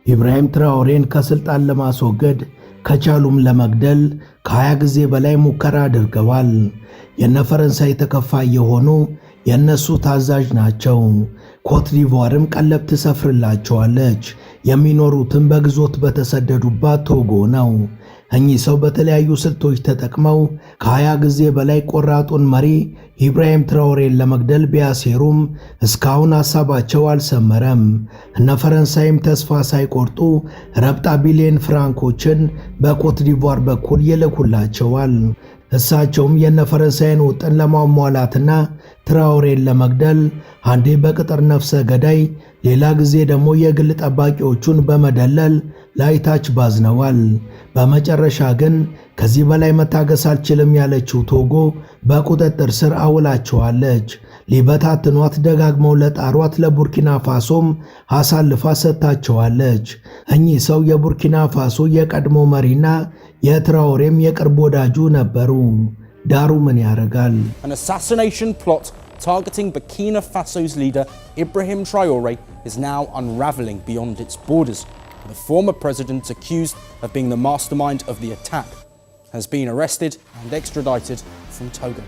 ኢብራሂም ትራኦሬን ከስልጣን ለማስወገድ ከቻሉም ለመግደል ከ20 ጊዜ በላይ ሙከራ አድርገዋል። የነ ፈረንሳይ ተከፋይ የሆኑ የነሱ ታዛዥ ናቸው። ኮት ዲቯርም ቀለብ ትሰፍርላቸዋለች። የሚኖሩትም በግዞት በተሰደዱባት ቶጎ ነው። እኚህ ሰው በተለያዩ ስልቶች ተጠቅመው ከ20 ጊዜ በላይ ቆራጡን መሪ ኢብራሂም ትራኦሬን ለመግደል ቢያሴሩም እስካሁን ሐሳባቸው አልሰመረም። እነ ፈረንሳይም ተስፋ ሳይቆርጡ ረብጣ ቢሊዮን ፍራንኮችን በኮት ዲቯር በኩል ይልኩላቸዋል። እሳቸውም የነ ፈረንሳይን ውጥን ለማሟላትና ትራኦሬን ለመግደል አንዴ በቅጥር ነፍሰ ገዳይ ሌላ ጊዜ ደግሞ የግል ጠባቂዎቹን በመደለል ላይታች ባዝነዋል። በመጨረሻ ግን ከዚህ በላይ መታገስ አልችልም ያለችው ቶጎ በቁጥጥር ስር አውላቸዋለች። ሊበታትኗት ደጋግመው ለጣሯት ለቡርኪና ፋሶም አሳልፋ ሰጥታቸዋለች። እኚህ ሰው የቡርኪና ፋሶ የቀድሞ መሪና የትራኦሬም የቅርብ ወዳጁ ነበሩ። ዳሩ ምን ያረጋል? An assassination plot targeting Burkina Faso's leader Ibrahim Traoré is now unraveling beyond its borders. The former president, accused of being the mastermind of the attack, has been arrested and extradited from Togo.